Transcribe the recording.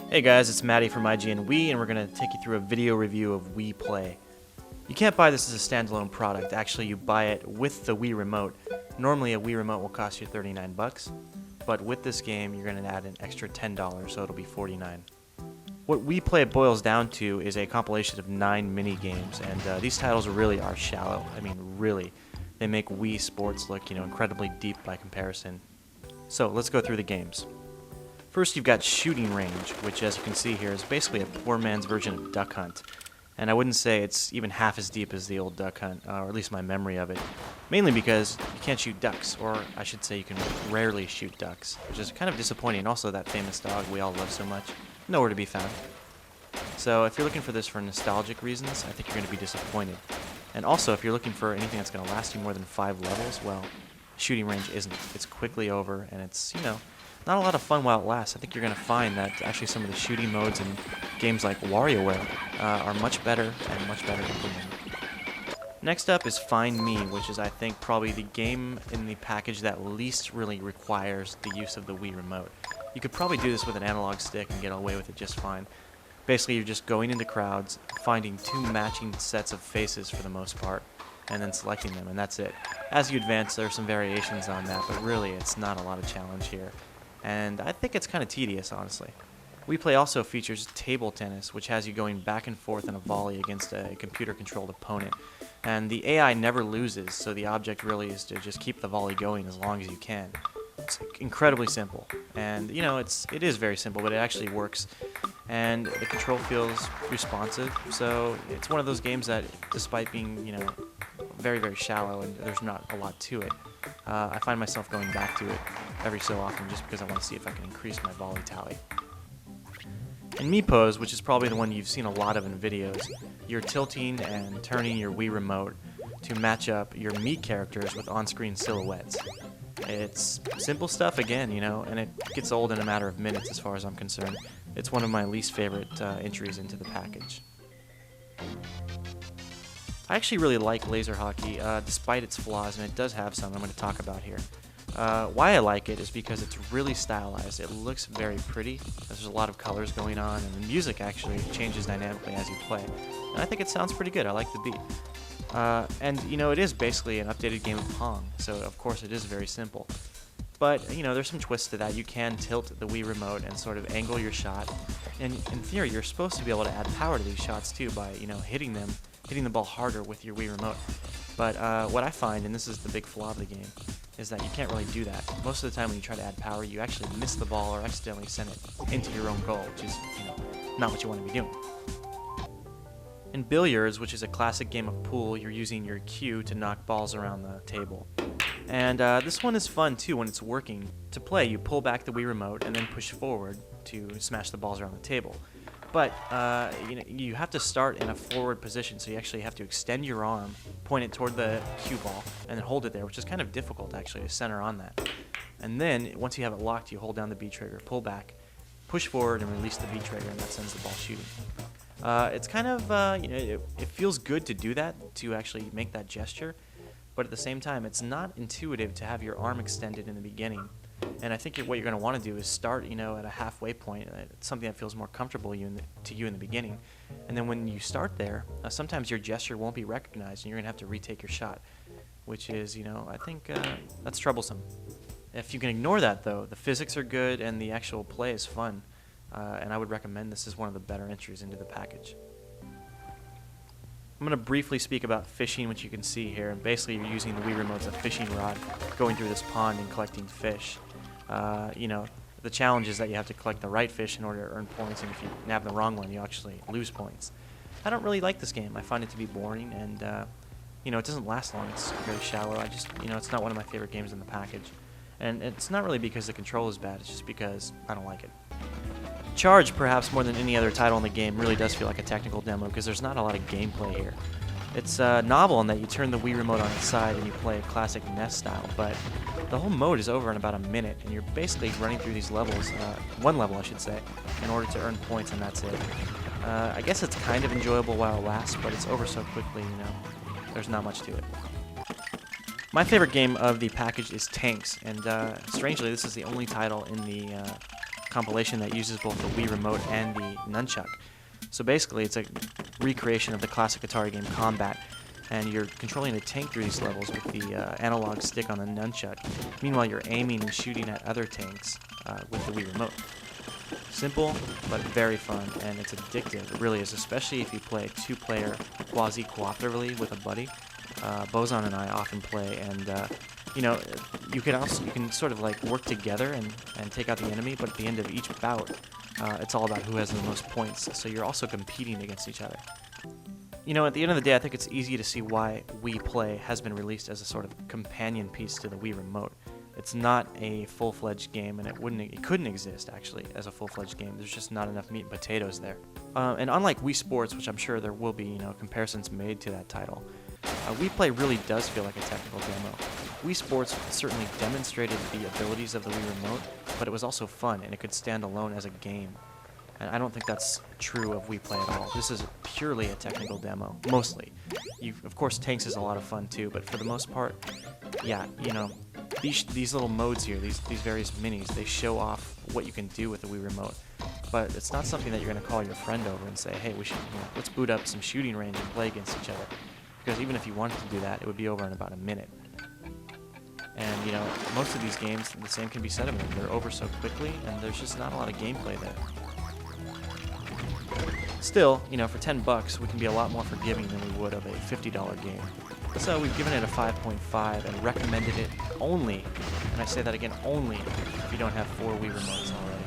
Hey guys, it's Maddie from IGN Wii, and we're going to take you through a video review of Wii Play. You can't buy this as a standalone product. Actually, you buy it with the Wii Remote. Normally, a Wii Remote will cost you $39, but with this game, you're going to add an extra $10, so it'll be $49. What Wii Play boils down to is a compilation of 9 mini games, and these titles really are shallow. I mean, really. They make Wii Sports look, incredibly deep by comparison. So let's go through the games. First, you've got Shooting Range, which, as you can see here, is basically a poor man's version of Duck Hunt. And I wouldn't say it's even half as deep as the old Duck Hunt, or at least my memory of it. Mainly because you can't shoot ducks, or I should say you can rarely shoot ducks, which is kind of disappointing. And also that famous dog we all love so much, nowhere to be found. So if you're looking for this for nostalgic reasons, I think you're going to be disappointed. And also, if you're looking for anything that's going to last you more than 5 levels, well, Shooting Range isn't. It's quickly over, and it's, not a lot of fun while it lasts. I think you're going to find that actually some of the shooting modes in games like WarioWare are much better and much better implemented. Next up is Find Me, which is, I think, probably the game in the package that least really requires the use of the Wii Remote. You could probably do this with an analog stick and get away with it just fine. Basically, you're just going into crowds, finding 2 matching sets of faces for the most part, and then selecting them, and that's it. As you advance, there are some variations on that, but really, it's not a lot of challenge here. And I think it's kind of tedious, honestly. Wii Play also features table tennis, which has you going back and forth in a volley against a computer-controlled opponent. And the AI never loses, so the object really is to just keep the volley going as long as you can. It's incredibly simple. And, it is very simple, but it actually works. And the control feels responsive, so it's one of those games that, despite being, very, very shallow and there's not a lot to it, I find myself going back to it every so often just because I want to see if I can increase my volley tally. In Me Pose, which is probably the one you've seen a lot of in videos, you're tilting and turning your Wii Remote to match up your Mii characters with on-screen silhouettes. It's simple stuff again, and it gets old in a matter of minutes as far as I'm concerned. It's one of my least favorite entries into the package. I actually really like laser hockey, despite its flaws, and it does have some I'm going to talk about here. Why I like it is because it's really stylized. It looks very pretty. There's a lot of colors going on, and the music actually changes dynamically as you play. And I think it sounds pretty good. I like the beat. And it is basically an updated game of Pong, so of course it is very simple. But, there's some twists to that. You can tilt the Wii Remote and sort of angle your shot. And in theory, you're supposed to be able to add power to these shots too by, hitting the ball harder with your Wii Remote. But what I find, and this is the big flaw of the game, is that you can't really do that. Most of the time when you try to add power, you actually miss the ball or accidentally send it into your own goal, which is, not what you want to be doing. In Billiards, which is a classic game of pool, you're using your cue to knock balls around the table. And this one is fun too when it's working. To play, you pull back the Wii Remote and then push forward to smash the balls around the table. But you have to start in a forward position, so you actually have to extend your arm, point it toward the cue ball, and then hold it there, which is kind of difficult actually to center on that. And then once you have it locked, you hold down the B trigger, pull back, push forward, and release the B trigger, and that sends the ball shooting. It's kind of it feels good to do that, to actually make that gesture, but at the same time, it's not intuitive to have your arm extended in the beginning. And I think what you're going to want to do is start, at a halfway point. It's something that feels more comfortable to you in the beginning. And then when you start there, sometimes your gesture won't be recognized, and you're going to have to retake your shot, which is, I think that's troublesome. If you can ignore that, though, the physics are good and the actual play is fun. And I would recommend this as one of the better entries into the package. I'm going to briefly speak about fishing, which you can see here. And basically, you're using the Wii Remote as a fishing rod, going through this pond and collecting fish. The challenge is that you have to collect the right fish in order to earn points, and if you nab the wrong one, you actually lose points. I don't really like this game. I find it to be boring, and it doesn't last long. It's very shallow. It's not one of my favorite games in the package. And it's not really because the control is bad. It's just because I don't like it. Charge, perhaps more than any other title in the game, really does feel like a technical demo because there's not a lot of gameplay here. It's novel in that you turn the Wii Remote on its side and you play a classic Ness style, but the whole mode is over in about a minute, and you're basically running through these levels, one level I should say, in order to earn points, and that's it. I guess it's kind of enjoyable while it lasts, but it's over so quickly, there's not much to it. My favorite game of the package is Tanks, and strangely, this is the only title in the compilation that uses both the Wii Remote and the nunchuck. So basically, it's a recreation of the classic Atari game Combat, and you're controlling a tank through these levels with the analog stick on the nunchuck. Meanwhile, you're aiming and shooting at other tanks with the Wii Remote. Simple, but very fun, and it's addictive. It really is, especially if you play two-player quasi-cooperatively with a buddy. Bozon and I often play, and you can sort of like work together and take out the enemy, but at the end of each bout, it's all about who has the most points, so you're also competing against each other. At the end of the day, I think it's easy to see why Wii Play has been released as a sort of companion piece to the Wii Remote. It's not a full-fledged game, and it couldn't exist, actually, as a full-fledged game. There's just not enough meat and potatoes there. And unlike Wii Sports, which I'm sure there will be, comparisons made to that title, Wii Play really does feel like a technical demo. Wii Sports certainly demonstrated the abilities of the Wii Remote, but it was also fun, and it could stand alone as a game. And I don't think that's true of Wii Play at all. This is purely a technical demo, mostly. Of course, Tanks is a lot of fun too, but for the most part, yeah, these little modes here, these various minis, they show off what you can do with the Wii Remote. But it's not something that you're going to call your friend over and say, hey, we should, let's boot up some shooting range and play against each other. Because even if you wanted to do that, it would be over in about a minute. And, most of these games, the same can be said of them. They're over so quickly, and there's just not a lot of gameplay there. Still, for $10, we can be a lot more forgiving than we would of a $50 game. So we've given it a 5.5 and recommended it only, and I say that again, only if you don't have 4 Wii Remotes already.